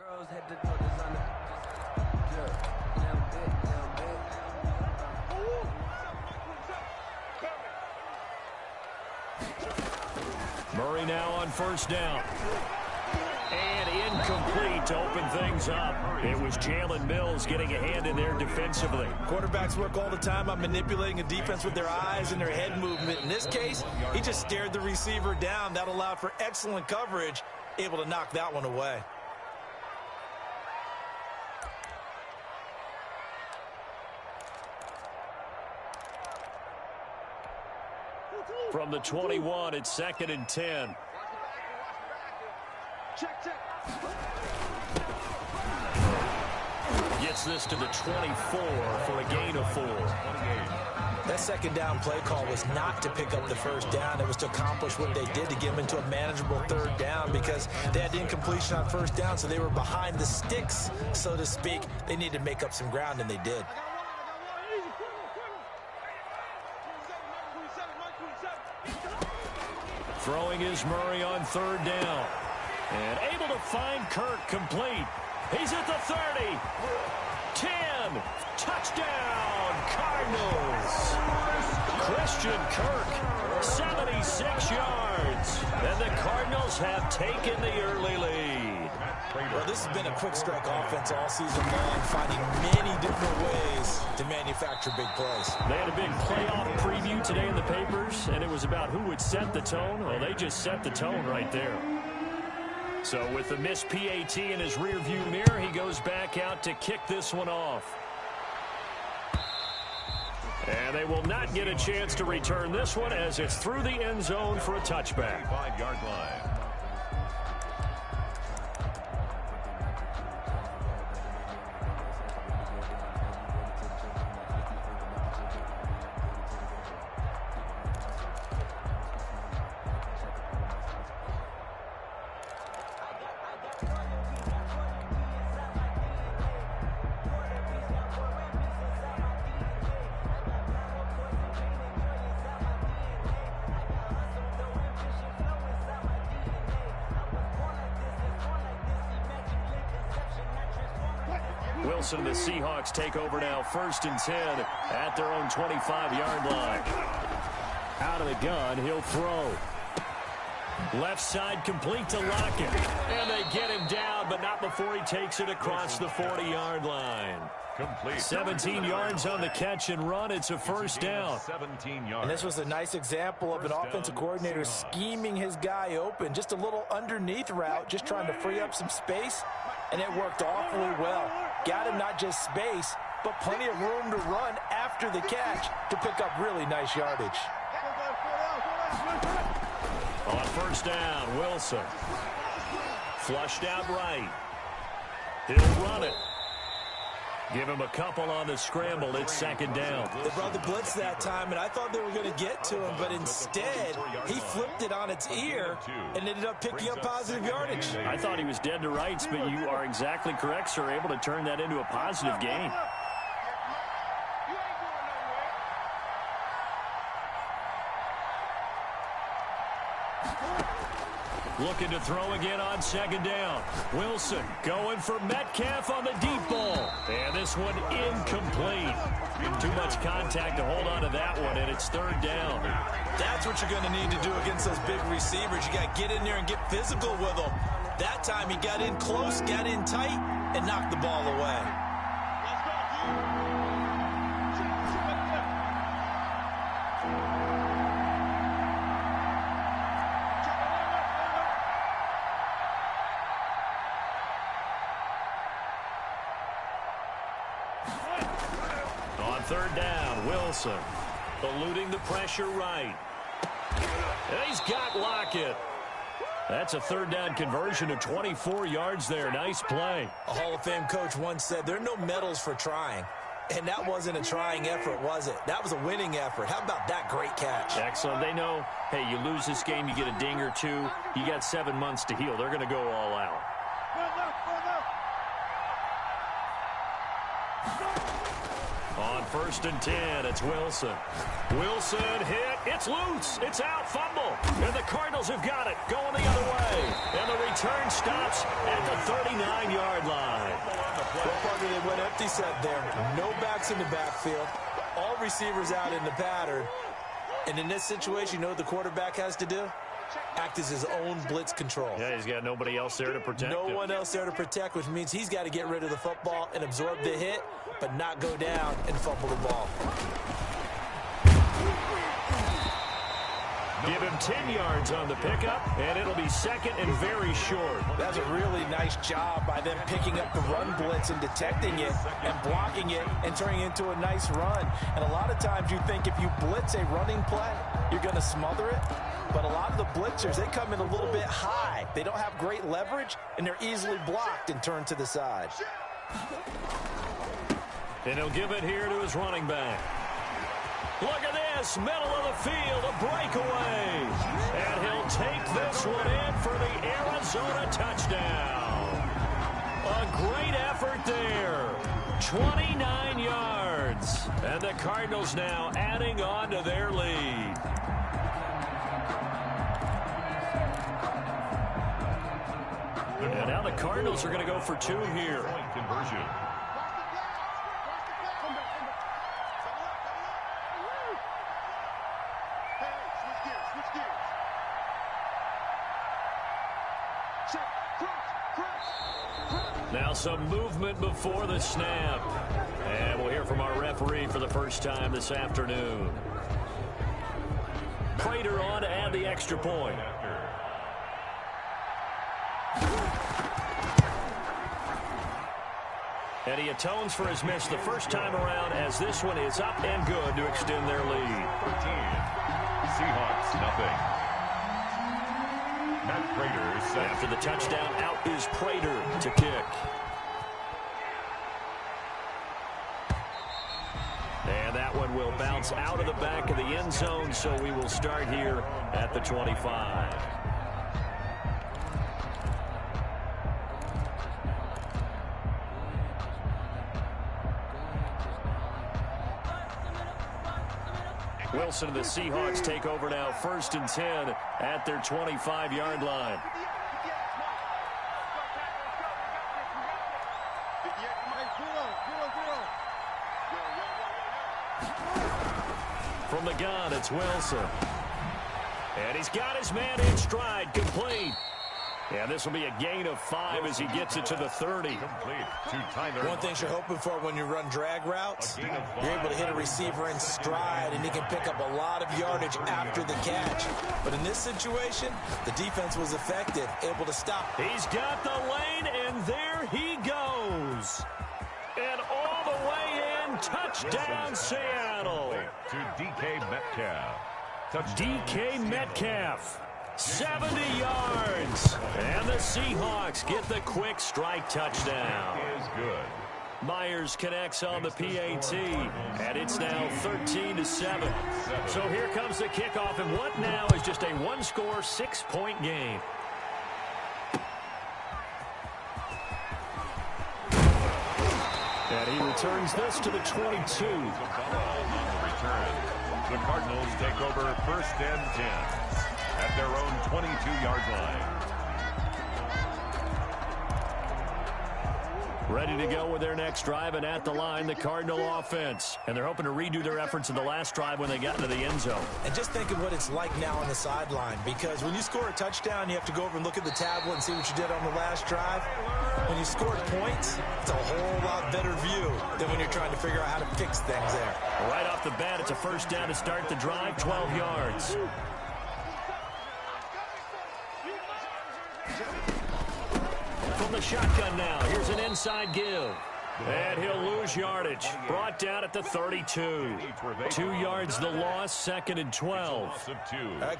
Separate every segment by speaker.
Speaker 1: Girls had to do this on the
Speaker 2: Murray now on first down. And incomplete to open things up. It was Jalen Mills getting a hand in there defensively.
Speaker 3: Quarterbacks work all the time on manipulating a defense with their eyes and their head movement. In this case, he just stared the receiver down. That allowed for excellent coverage, able to knock that one away.
Speaker 2: From the 21, it's 2nd and 10.
Speaker 4: Check.
Speaker 2: Gets this to the 24 for a gain of 4.
Speaker 3: That second down play call was not to pick up the first down. It was to accomplish what they did to get them into a manageable third down because they had incompletion on first down, so they were behind the sticks, so to speak. They needed to make up some ground, and they did.
Speaker 2: Throwing is Murray on third down. And able to find Kirk complete. He's at the 30. 10. Touchdown, Cardinals. Christian Kirk, 76 yards. And the Cardinals have taken the early lead.
Speaker 3: Well, this has been a quick strike offense all season long, finding many different ways to manufacture big plays.
Speaker 2: They had a big playoff preview today in the papers, and it was about who would set the tone. Well, they just set the tone right there. So with the missed PAT in his rearview mirror, he goes back out to kick this one off. And they will not get a chance to return this one as it's through the end zone for a touchback.
Speaker 4: 5-yard line.
Speaker 2: Wilson and the Seahawks take over now, 1st and 10 at their own 25-yard line. Out of the gun, he'll throw. Left side complete to Lockett. And they get him down, but not before he takes it across the 40-yard line.
Speaker 4: Complete.
Speaker 2: 17 yards on the catch and run. It's a first down.
Speaker 4: 17 yards.
Speaker 3: And this was a nice example of an offensive coordinator scheming his guy open. Just a little underneath route, just trying to free up some space, and it worked awfully well. Got him not just space, but plenty of room to run after the catch to pick up really nice yardage.
Speaker 2: On first down, Wilson. Flushed out right. He'll run it. Give him a couple on the scramble. It's 2nd down.
Speaker 3: They brought the blitz that time, and I thought they were going to get to him, but instead, he flipped it on its ear and ended up picking up positive yardage.
Speaker 2: I thought he was dead to rights, but you are exactly correct, sir. Able to turn that into a positive gain. Looking to throw again on 2nd down. Wilson going for Metcalf on the deep ball. And this one incomplete. Too much contact to hold on to that one, and it's 3rd down.
Speaker 3: That's what you're going to need to do against those big receivers. You got to get in there and get physical with them. That time he got in close, got in tight, and knocked the ball away.
Speaker 2: On 3rd down, Wilson eluding the pressure right. And he's got Lockett. That's a 3rd down conversion of 24 yards there. Nice play.
Speaker 3: A Hall of Fame coach once said, there are no medals for trying. And that wasn't a trying effort, was it? That was a winning effort. How about that great catch?
Speaker 2: Excellent. They know, hey, you lose this game, you get a ding or two. You got 7 months to heal. They're going to go all out. On 1st and 10, it's Wilson. Wilson hit. It's loose. It's out. Fumble. And the Cardinals have got it. Going the other way. And the return stops at the 39-yard line.
Speaker 3: Well, partner, they went empty set there. No backs in the backfield. All receivers out in the pattern. And in this situation, you know what the quarterback has to do? Act as his own blitz control.
Speaker 2: Yeah, he's got nobody else there to protect him.
Speaker 3: No one else there to protect, which means he's got to get rid of the football and absorb the hit, but not go down and fumble the ball.
Speaker 2: Give him 10 yards on the pickup, and it'll be second and very short.
Speaker 3: That's a really nice job by them picking up the run blitz and detecting it and blocking it and turning it into a nice run. And a lot of times you think if you blitz a running play, you're going to smother it. But a lot of the blitzers, they come in a little bit high. They don't have great leverage, and they're easily blocked and turned to the side.
Speaker 2: And he'll give it here to his running back. Look at this, middle of the field, a breakaway. And he'll take this one in for the Arizona touchdown. A great effort there. 29 yards. And the Cardinals now adding on to their lead. And now the Cardinals are going to go for 2 here.
Speaker 4: Point conversion.
Speaker 2: Now some movement before the snap. And we'll hear from our referee for the first time this afternoon. Prater on to add the extra point. And he atones for his miss the first time around as this one is up and good to extend their lead.
Speaker 4: 13. Seahawks, nothing. Matt Prater set.
Speaker 2: After the touchdown, out is Prater to kick. And that one will bounce out of the back of the end zone, so we will start here at the 25. Wilson and the Seahawks take over now, 1st and 10 at their 25-yard line. From the gun, it's Wilson. And he's got his man in stride, complete. And this will be a gain of 5 as he gets it to the 30.
Speaker 4: Complete to Tyler.
Speaker 3: One thing you're hoping for when you run drag routes, you're able to hit a receiver in stride, and he can pick up a lot of yardage after the catch. But in this situation, the defense was effective, able to stop.
Speaker 2: He's got the lane, and there he goes. And all the way in, touchdown Seattle.
Speaker 4: To DK Metcalf.
Speaker 2: DK Metcalf. 70 yards. And the Seahawks get the quick strike touchdown.
Speaker 4: Is good.
Speaker 2: Myers connects on the PAT, and it's now 13-7. So here comes the kickoff, and what now is just a one-score, 6-point game. And he returns this to the 22.
Speaker 4: On the return. The Cardinals take over 1st and 10 at their own 22-yard line.
Speaker 2: Ready to go with their next drive, and at the line, the Cardinal offense. And they're hoping to redo their efforts in the last drive when they got into the end zone.
Speaker 3: And just think of what it's like now on the sideline, because when you score a touchdown, you have to go over and look at the tablet and see what you did on the last drive. When you scored points, it's a whole lot better view than when you're trying to figure out how to fix things there.
Speaker 2: Right off the bat, it's a first down to start the drive, 12 yards. From the shotgun now, here's an inside give. And he'll lose yardage. Brought down at the 32. 2 yards the loss, 2nd and 12.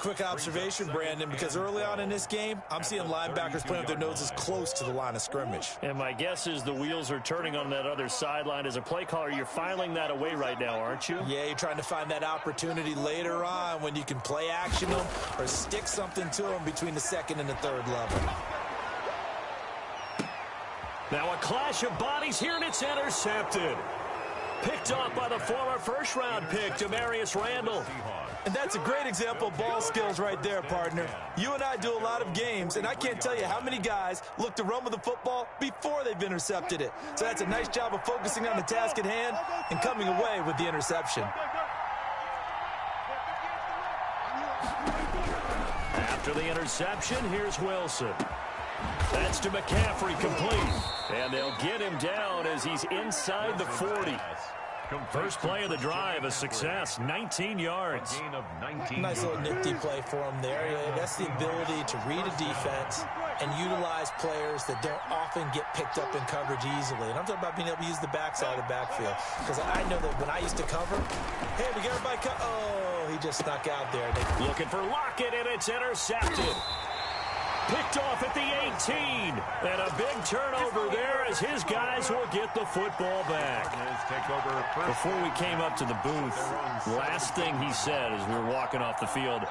Speaker 3: Quick observation, Brandon, because early on in this game, I'm seeing linebackers putting up their noses close to the line of scrimmage.
Speaker 2: And my guess is the wheels are turning on that other sideline. As a play caller, you're filing that away right now, aren't you?
Speaker 3: Yeah, you're trying to find that opportunity later on when you can play action them or stick something to them between the 2nd and the 3rd level.
Speaker 2: Now a clash of bodies here, and it's intercepted. Picked off by the former first-round pick, Demarius Randall.
Speaker 3: And that's a great example of ball skills right there, partner. You and I do a lot of games, and I can't tell you how many guys look to run with the football before they've intercepted it. So that's a nice job of focusing on the task at hand and coming away with the interception.
Speaker 2: After the interception, here's Wilson. That's to McCaffrey, complete. And they'll get him down as he's inside the 40. First play of the drive, a success, 19 yards.
Speaker 3: Nice little nifty play for him there. That's the ability to read a defense and utilize players that don't often get picked up in coverage easily. And I'm talking about being able to use the backside of the backfield. Because I know that when I used to cover, hey, we got everybody oh, he just snuck out there.
Speaker 2: Looking for Lockett, and it's intercepted. Picked off at the 18. And a big turnover there as his guys will get the football back. Before we came up to the booth, last thing he said as we were walking off the field,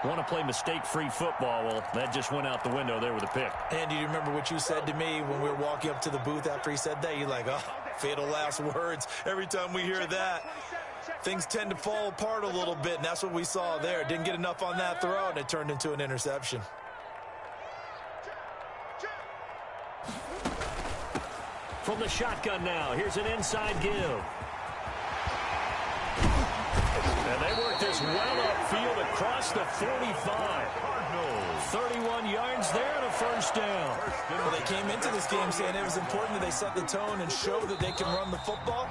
Speaker 2: want to play mistake-free football. Well, that just went out the window there with a pick.
Speaker 3: And do you remember what you said to me when we were walking up to the booth after he said that? You're like, oh, fatal last words. Every time we hear that, things tend to fall apart a little bit, and that's what we saw there. Didn't get enough on that throw, and it turned into an interception.
Speaker 2: From the shotgun now, here's an inside give. And they work this well upfield across the 45. 31 yards there and a first down.
Speaker 3: Well, they came into this game saying it was important that they set the tone and show that they can run the football.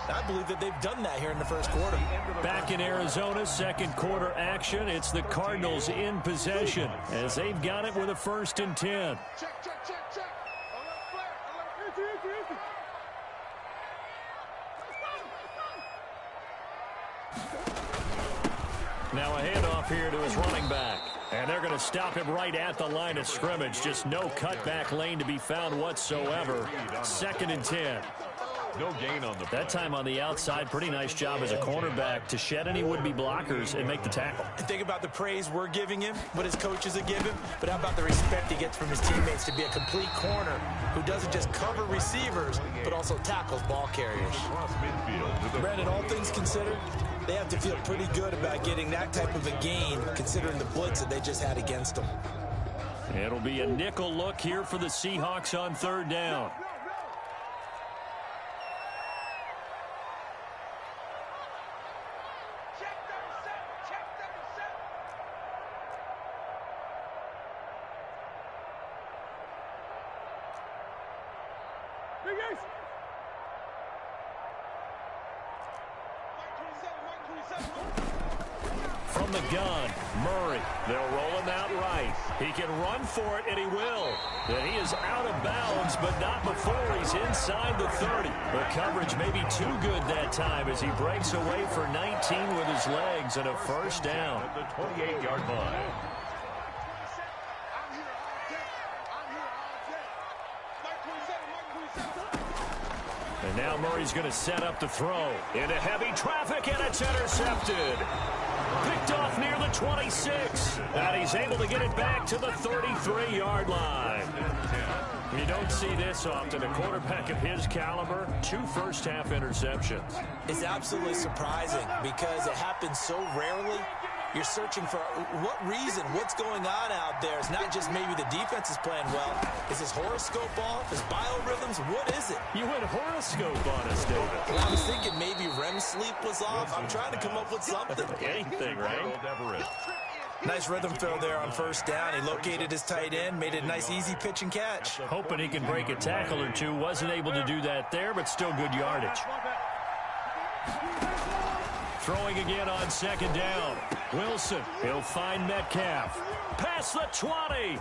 Speaker 3: I believe that they've done that here in the first quarter.
Speaker 2: Back in Arizona, second quarter action. It's the Cardinals in possession as they've got it with a 1st and 10. Now a handoff here to his running back. And they're going to stop him right at the line of scrimmage. Just no cutback lane to be found whatsoever. 2nd and 10.
Speaker 4: No gain on the play.
Speaker 2: That time on the outside, pretty nice job as a cornerback to shed any would-be blockers and make the tackle.
Speaker 3: And think about the praise we're giving him, what his coaches are giving, but how about the respect he gets from his teammates to be a complete corner who doesn't just cover receivers, but also tackles ball carriers. Brandon, all things considered, they have to feel pretty good about getting that type of a gain, considering the blitz that they just had against them.
Speaker 2: It'll be a nickel look here for the Seahawks on 3rd down. From the gun, Murray. They'll roll him out right. He can run for it, and he will. And he is out of bounds, but not before he's inside the 30. The coverage may be too good that time as he breaks away for 19 with his legs and a 1st down.
Speaker 4: At the 28-yard line.
Speaker 2: And now Murray's going to set up the throw. Into heavy traffic, and it's intercepted. Picked off near the 26. And he's able to get it back to the 33-yard line. You don't see this often. A quarterback of his caliber, 2 first-half interceptions.
Speaker 3: It's absolutely surprising because it happens so rarely. You're searching for what reason, what's going on out there. It's not just maybe the defense is playing well. Is his horoscope off? His biorhythms? What is it?
Speaker 2: You went horoscope on us, David.
Speaker 3: Well, I was thinking maybe REM sleep was off. I'm trying to come up with something.
Speaker 2: Anything, right?
Speaker 3: Nice rhythm fill there on 1st down. He located his tight end, made it a nice easy pitch and catch.
Speaker 2: Hoping he can break a tackle or two. Wasn't able to do that there, but still good yardage. Throwing again on 2nd down. Wilson, he'll find Metcalf. Past the 20.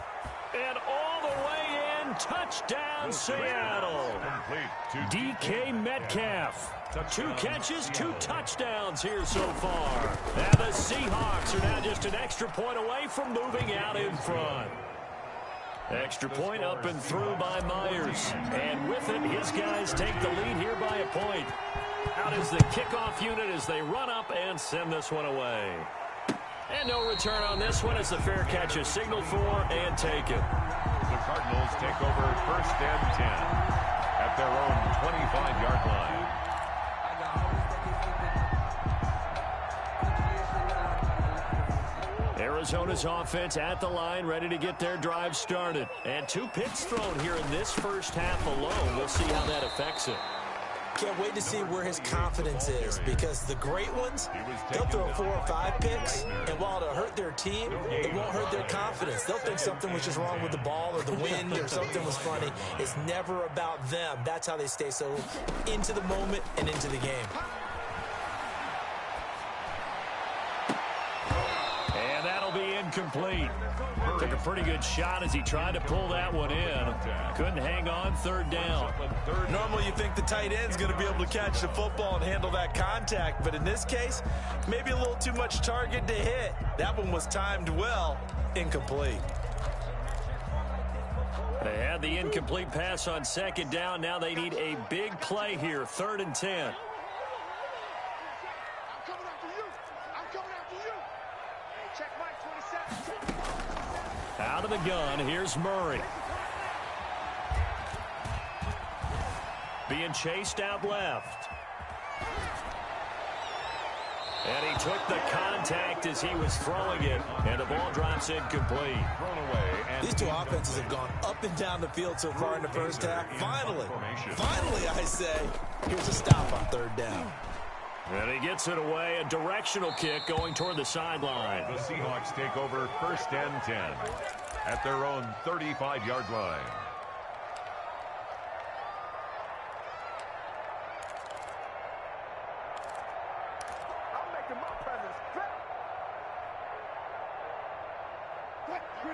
Speaker 2: And all the way in. Touchdown, Seattle. DK Metcalf. 2 catches, 2 touchdowns here so far. And the Seahawks are now just an extra point away from moving out in front. Extra point up and through by Myers. And with it, his guys take the lead here by a point. Out is the kickoff unit as they run up and send this one away. And no return on this one as the fair catch is signaled for and taken.
Speaker 4: The Cardinals take over 1st and 10 at their own 25-yard line.
Speaker 2: Arizona's offense at the line, ready to get their drive started. And 2 picks thrown here in this first half alone. We'll see how that affects it.
Speaker 3: Can't wait to see where his confidence is, because the great ones, they'll throw 4 or 5 picks, and while it'll hurt their team, it won't hurt their confidence. They'll think something was just wrong with the ball or the wind or something was funny. It's never about them. That's how they stay so into the moment and into the game.
Speaker 2: And that'll be incomplete. Took a pretty good shot as he tried to pull that one in. Couldn't hang on 3rd down.
Speaker 3: Normally you think the tight end's going to be able to catch the football and handle that contact, but in this case, maybe a little too much target to hit. That one was timed well. Incomplete.
Speaker 2: They had the incomplete pass on 2nd down. Now they need a big play here, 3rd and 10. Out of the gun, here's Murray. Being chased out left. And he took the contact as he was throwing it, and the ball drops incomplete.
Speaker 3: These 2 offenses have gone up and down the field so far in the first half. Finally, I say, here's a stop on 3rd down.
Speaker 2: And he gets it away, a directional kick going toward the sideline.
Speaker 4: The Seahawks take over 1st and 10 at their own 35-yard line.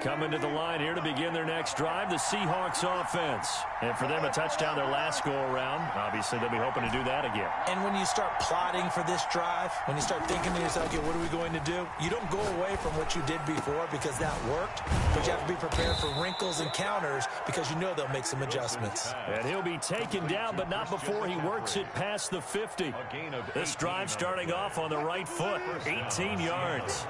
Speaker 2: Coming to the line here to begin their next drive, the Seahawks offense. And for them, a touchdown their last go-around. Obviously, they'll be hoping to do that again.
Speaker 3: And when you start plotting for this drive, when you start thinking to yourself, okay, what are we going to do? You don't go away from what you did before because that worked, but you have to be prepared for wrinkles and counters because you know they'll make some adjustments.
Speaker 2: And he'll be taken down, but not before he works it past the 50. This drive starting off on the right foot, 18 yards.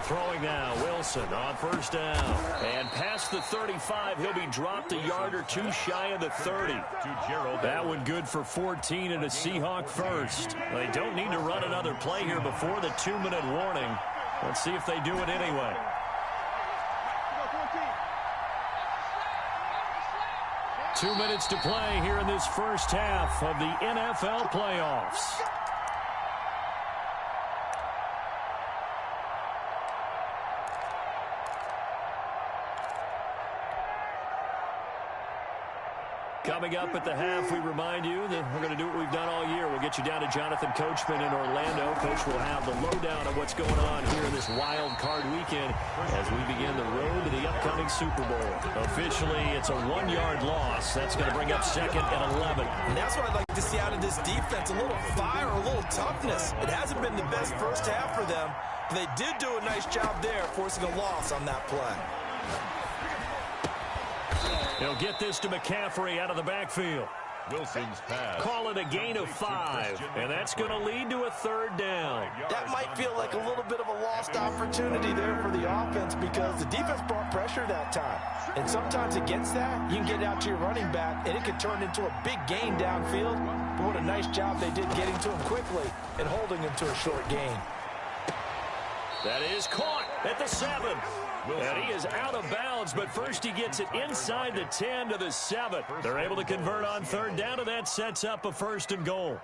Speaker 2: Throwing now, Wilson on 1st down. And past the 35, he'll be dropped a yard or 2 shy of the 30. That one good for 14 and a Seahawk first. They don't need to run another play here before the 2-minute warning. Let's see if they do it anyway. Two minutes to play here in this first half of the NFL playoffs. Coming up at the half, we remind you that we're going to do what we've done all year. We'll get you down to Jonathan Coachman in Orlando. Coach will have the lowdown of what's going on here in this wild card weekend as we begin the road to the upcoming Super Bowl. Officially, it's a 1-yard loss. That's going to bring up 2nd and 11.
Speaker 3: And that's what I'd like to see out of this defense, a little fire, a little toughness. It hasn't been the best first half for them, but they did do a nice job there, forcing a loss on that play.
Speaker 2: He'll get this to McCaffrey out of the backfield.
Speaker 4: Wilson's pass.
Speaker 2: Call it a gain of 5, and that's going to lead to a 3rd down.
Speaker 3: That might feel like a little bit of a lost opportunity there for the offense because the defense brought pressure that time. And sometimes against that, you can get out to your running back, and it can turn into a big gain downfield. But what a nice job they did getting to him quickly and holding him to a short gain.
Speaker 2: That is caught at the 7. And he is out of bounds, but first he gets it inside the 10 to the 7. They're able to convert on 3rd down, and that sets up a 1st and goal.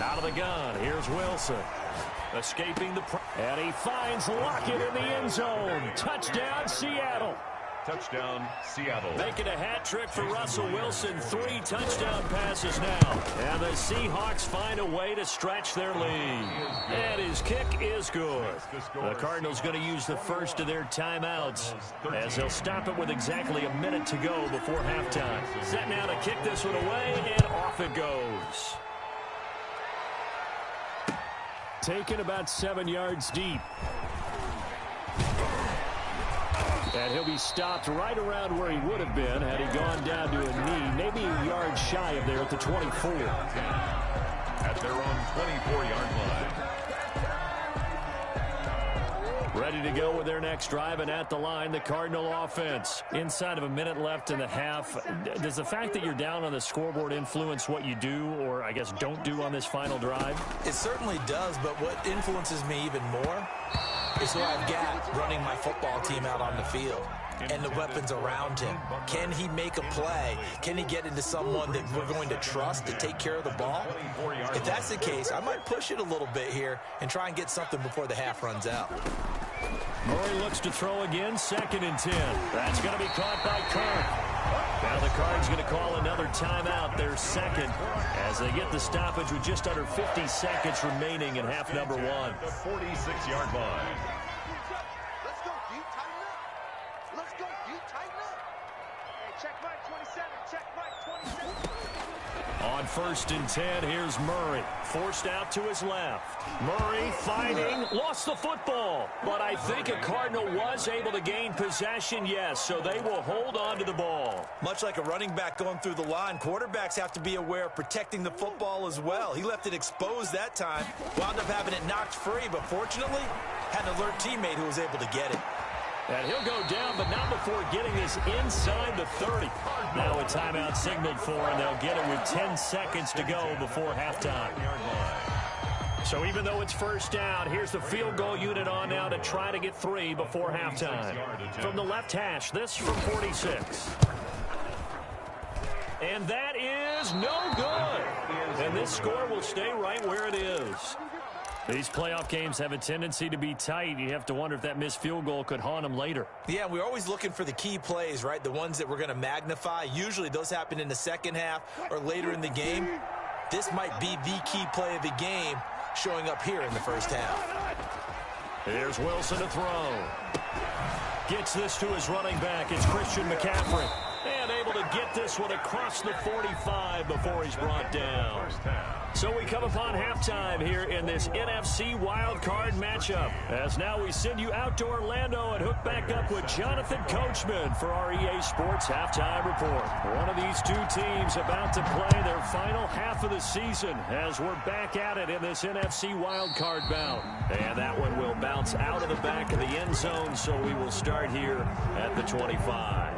Speaker 2: Out of the gun, here's Wilson. Escaping the and he finds Lockett in the end zone. Touchdown, Seattle.
Speaker 4: Touchdown, Seattle.
Speaker 2: Making a hat trick for Russell Wilson. 3 touchdown passes now. And the Seahawks find a way to stretch their lead. And his kick is good. The Cardinals going to use the first of their timeouts as they'll stop it with exactly a minute to go before halftime. Set now to kick this one away, and off it goes. Taken about 7 yards deep. And he'll be stopped right around where he would have been had he gone down to a knee, maybe a yard shy of there at the 24.
Speaker 4: At their own 24-yard line.
Speaker 2: Ready to go with their next drive, and at the line, the Cardinal offense. Inside of a minute left in the half, does the fact that you're down on the scoreboard influence what you do, or I guess don't do on this final drive?
Speaker 3: It certainly does, but what influences me even more is who I've got running my football team out on the field and the weapons around him. Can he make a play? Can he get into someone that we're going to trust to take care of the ball? If that's the case, I might push it a little bit here and try and get something before the half runs out.
Speaker 2: Murray looks to throw again, 2nd and 10. That's going to be caught by Kirk. Now the Cards going to call another timeout, their second, as they get the stoppage with just under 50 seconds remaining in half number 1.
Speaker 4: The 46-yard line.
Speaker 1: Let's go, D. Tighten up. Let's go, D. Tighten up. Hey, check right 27. Check right 27.
Speaker 2: On 1st and 10, here's Murray. Forced out to his left. Murray fighting, lost the football. But I think a Cardinal was able to gain possession, yes, so they will hold on to the ball.
Speaker 3: Much like a running back going through the line, quarterbacks have to be aware of protecting the football as well. He left it exposed that time, wound up having it knocked free, but fortunately, had an alert teammate who was able to get it.
Speaker 2: And he'll go down, but not before getting this inside the 30. Now a timeout signaled for, and they'll get it with 10 seconds to go before halftime. So even though it's first down, here's the field goal unit on now to try to get 3 before halftime. From the left hash, this from 46. And that is no good. And this score will stay right where it is. These playoff games have a tendency to be tight. You have to wonder if that missed field goal could haunt them later.
Speaker 3: Yeah, we're always looking for the key plays, right? The ones that we're going to magnify. Usually those happen in the second half or later in the game. This might be the key play of the game showing up here in the first half.
Speaker 2: Here's Wilson to throw. Gets this to his running back. It's Christian McCaffrey. And able to get this one across the 45 before he's brought down. So we come upon halftime here in this NFC wildcard matchup. As now we send you out to Orlando and hook back up with Jonathan Coachman for our EA Sports Halftime Report. One of these two teams about to play their final half of the season as we're back at it in this NFC wildcard bout. And that one will bounce out of the back of the end zone, so we will start here at the 25.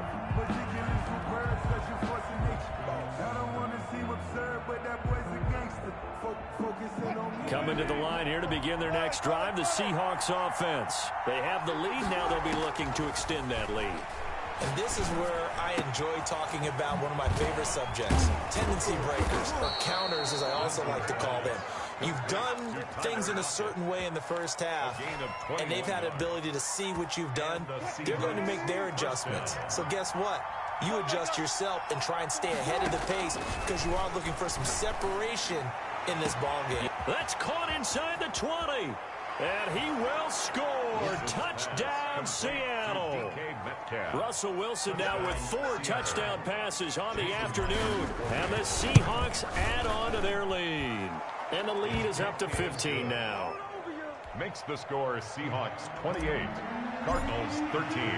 Speaker 2: Coming to the line here to begin their next drive, the Seahawks offense. They have the lead. Now they'll be looking to extend that lead.
Speaker 3: And this is where I enjoy talking about one of my favorite subjects, tendency breakers, or counters as I also like to call them. You've done things in a certain way in the first half, and they've had the ability to see what you've done. They're going to make their adjustments. So guess what? You adjust yourself and try and stay ahead of the pace because you are looking for some separation in this ball game.
Speaker 2: That's caught inside the 20. And he will score. Touchdown, Seattle. Russell Wilson now with 4 touchdown passes on the afternoon. And the Seahawks add on to their lead. And the lead is up to 15 now.
Speaker 4: Makes the score Seahawks 28, Cardinals 13.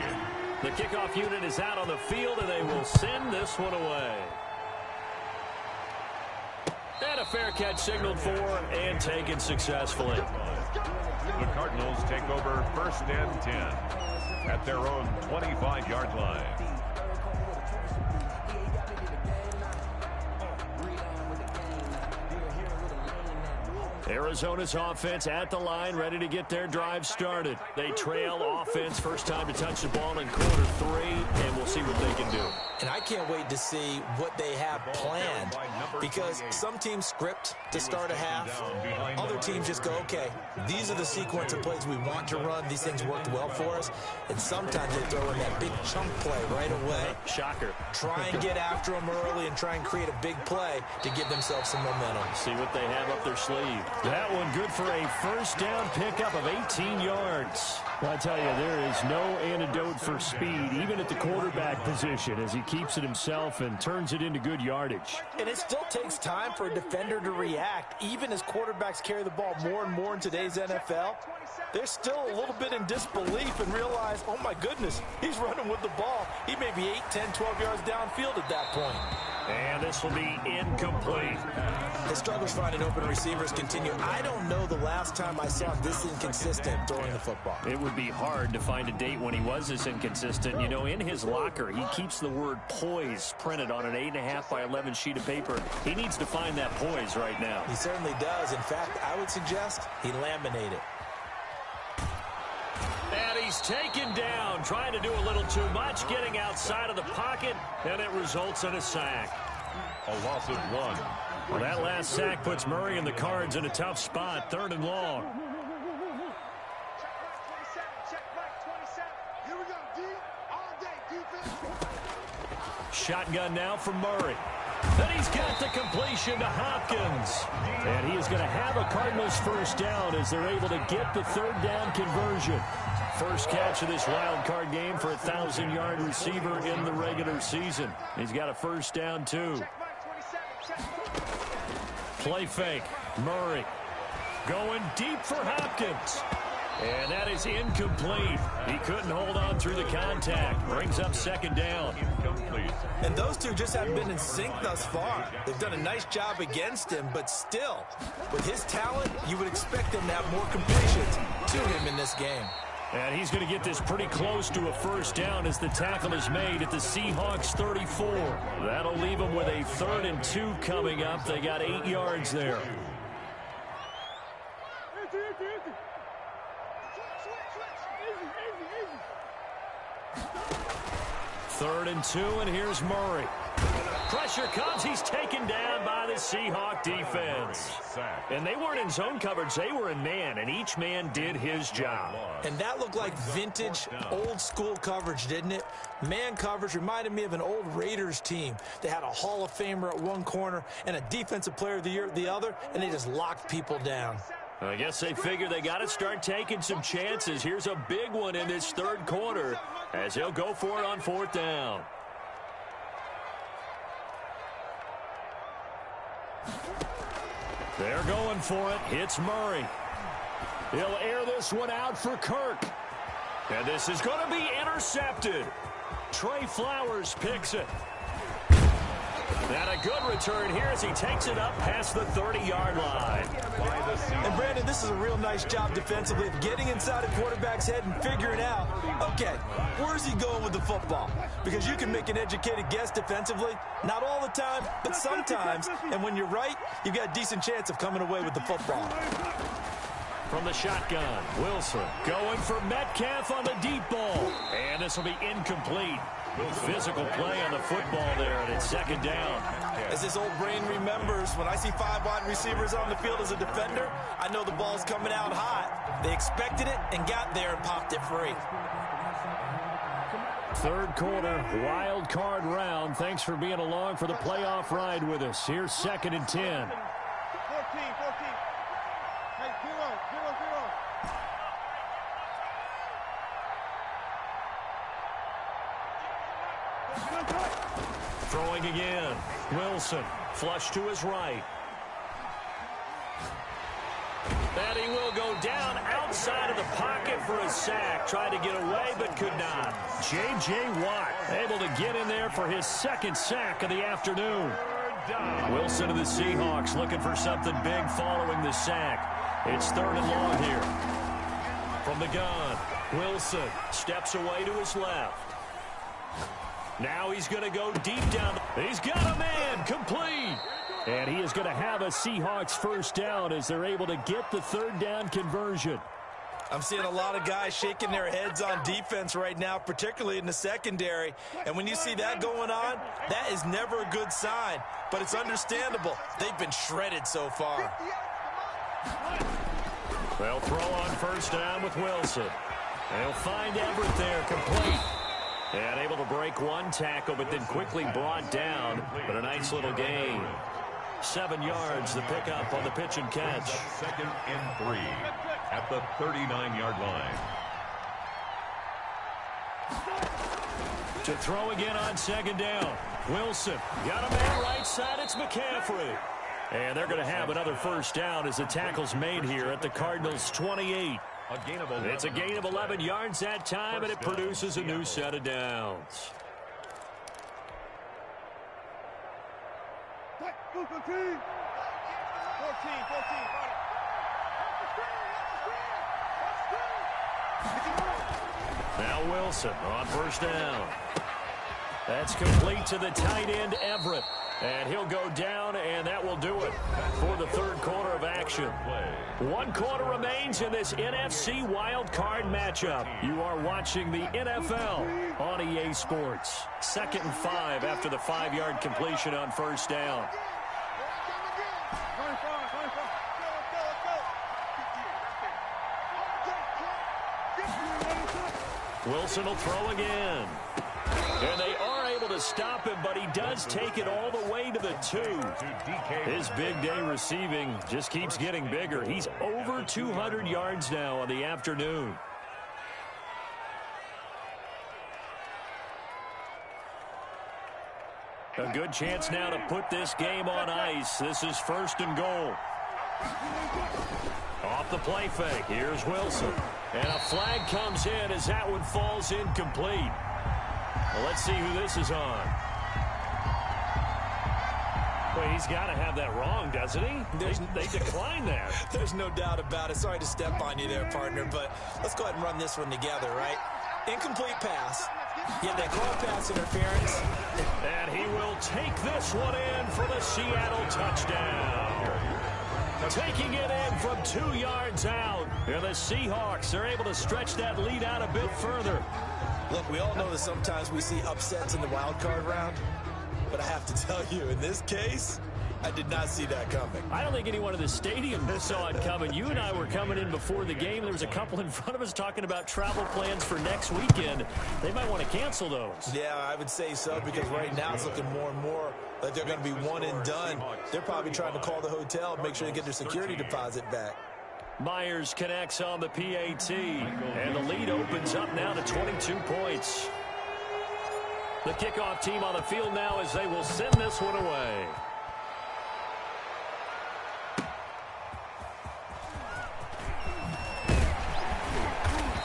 Speaker 2: The kickoff unit is out on the field, and they will send this one away. And a fair catch signaled for and taken successfully.
Speaker 4: The Cardinals take over 1st and 10 at their own 25-yard line.
Speaker 2: Arizona's offense at the line, ready to get their drive started. They trail offense, first time to touch the ball in quarter 3, and we'll see what they can do.
Speaker 3: And I can't wait to see what they have planned, because some teams script to start a half. Other teams just go, okay, these are the sequence of plays we want to run. These things worked well for us. And sometimes they throw in that big chunk play right away.
Speaker 2: Shocker.
Speaker 3: Try and get after them early and try and create a big play to give themselves some momentum.
Speaker 2: See what they have up their sleeve. That one good for a first down pickup of 18 yards. Well, I tell you, there is no antidote for speed, even at the quarterback position, as he keeps it himself and turns it into good yardage.
Speaker 3: And it still takes time for a defender to react. Even as quarterbacks carry the ball more and more in today's NFL, they're still a little bit in disbelief and realize, oh my goodness, he's running with the ball. He may be 8, 10, 12 yards downfield at that point.
Speaker 2: And this will be incomplete.
Speaker 3: The struggles finding open receivers continue. I don't know the last time I saw this inconsistent throwing the football.
Speaker 2: It would be hard to find a date when he was this inconsistent. You know, in his locker, he keeps the word poise printed on an 8.5 by 11 sheet of paper. He needs to find that poise right now.
Speaker 3: He certainly does. In fact, I would suggest he laminate it.
Speaker 2: And he's taken down, trying to do a little too much, getting outside of the pocket, and it results in a sack.
Speaker 4: A loss of 1.
Speaker 2: Well, that last sack puts Murray and the Cards in a tough spot, 3rd and long. Shotgun now from Murray. And he's got the completion to Hopkins. And he is going to have a Cardinals first down as they're able to get the 3rd down conversion. First catch of this wild card game for a 1,000-yard receiver in the regular season. He's got a first down, too. Play fake. Murray going deep for Hopkins. And that is incomplete. He couldn't hold on through the contact. Brings up 2nd down.
Speaker 4: Incomplete.
Speaker 3: And those two just haven't been in sync thus far. They've done a nice job against him, but still, with his talent, you would expect them to have more completions to him in this game.
Speaker 2: And he's going to get this pretty close to a first down as the tackle is made at the Seahawks 34. That'll leave them with a 3rd and 2 coming up. They got 8 yards there. Third and 2, and here's Murray. Pressure comes. He's taken down by the Seahawk defense. And they weren't in zone coverage. They were in man, and each man did his job.
Speaker 3: And that looked like vintage, old-school coverage, didn't it? Man coverage reminded me of an old Raiders team. They had a Hall of Famer at one corner and a Defensive Player of the Year at the other, and they just locked people down.
Speaker 2: I guess they figure they got to start taking some chances. Here's a big one in this 3rd quarter as he'll go for it on 4th down. They're going for it. It's Murray. He'll air this one out for Kirk. And this is going to be intercepted. Trey Flowers picks it. And a good return here as he takes it up past the 30-yard line.
Speaker 3: And, Brandon, this is a real nice job defensively of getting inside a quarterback's head and figuring out, okay, where's he going with the football? Because you can make an educated guess defensively, not all the time, but sometimes. And when you're right, you've got a decent chance of coming away with the football.
Speaker 2: From the shotgun, Wilson going for Metcalf on the deep ball. And this will be incomplete. Physical play on the football there, and it's 2nd down.
Speaker 3: As his old brain remembers, when I see 5 wide receivers on the field as a defender, I know the ball's coming out hot. They expected it and got there and popped it free.
Speaker 2: 3rd quarter, wild card round. Thanks for being along for the playoff ride with us. Here's 2nd and 10.
Speaker 1: 14. Hey, 0.
Speaker 2: Throwing again. Wilson, flush to his right. And he will go down outside of the pocket for a sack. Tried to get away, but could not. J.J. Watt able to get in there for his 2nd sack of the afternoon. Wilson of the Seahawks looking for something big following the sack. It's 3rd and long here. From the gun, Wilson steps away to his left. Now he's going to go deep down. He's got a man, complete. And he is going to have a Seahawks first down as they're able to get the 3rd down conversion.
Speaker 3: I'm seeing a lot of guys shaking their heads on defense right now, particularly in the secondary. And when you see that going on, that is never a good sign. But it's understandable. They've been shredded so far.
Speaker 2: They'll throw on first down with Wilson. They'll find Everett there, complete. And able to break one tackle, but then quickly brought down. But a nice little gain. 7 yards, the pickup on the pitch and catch.
Speaker 4: Second and 3 at the 39-yard line.
Speaker 2: To throw again on second down. Wilson got a man right side. It's McCaffrey. And they're going to have another first down as the tackle's made here at the Cardinals' 28. It's a gain of 11 yards that time, and it produces a new set of downs. Now Wilson on first down. That's complete to the tight end, Everett. And he'll go down, and that will do it for the third quarter of action. 1 quarter remains in this NFC Wild Card matchup. You are watching the NFL on EA Sports. 2nd and 5 after the 5-yard completion on first down. Wilson will throw again. And they are able to stop him, but he does take it all the way to the 2. His big day receiving just keeps getting bigger. He's over 200 yards now on the afternoon. A good chance now to put this game on ice. This is 1st and goal. Off the play fake. Here's Wilson. And a flag comes in as that one falls incomplete. Well, let's see who this is on. Wait, he's got to have that wrong, doesn't he? They declined that.
Speaker 3: There's no doubt about it. Sorry to step on you there, partner, but let's go ahead and run this one together, right? Incomplete pass. Yeah, they call pass interference.
Speaker 2: And he will take this one in for the Seattle touchdown. Taking it in from 2 yards out. And the Seahawks are able to stretch that lead out a bit further.
Speaker 3: Look, we all know that sometimes we see upsets in the wild card round, but I have to tell you, in this case, I did not see that coming.
Speaker 2: I don't think anyone in the stadium saw it coming. You and I were coming in before the game. There was a couple in front of us talking about travel plans for next weekend. They might want to cancel those.
Speaker 3: Yeah, I would say so, because right now it's looking more and more like they're going to be one and done. They're probably trying to call the hotel and make sure they get their security deposit back.
Speaker 2: Myers connects on the PAT, and the lead opens up now to 22 points. The kickoff team on the field now as they will send this one away.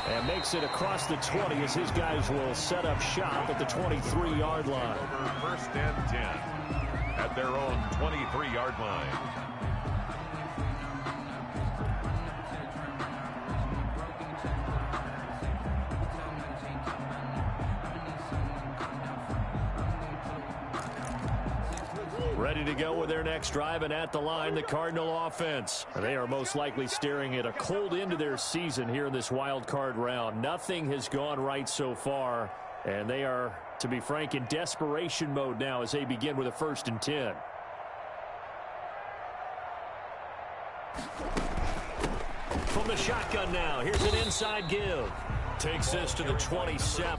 Speaker 2: And makes it across the 20 as his guys will set up shop at the 23-yard line.
Speaker 4: Over 1st and 10 at their own 23-yard line.
Speaker 2: Ready to go with their next drive, and at the line, the Cardinal offense. They are most likely staring at a cold end to their season here in this wild card round. Nothing has gone right so far, and they are, to be frank, in desperation mode now as they begin with a 1st and 10. From the shotgun now, here's an inside give. Takes this to the 27.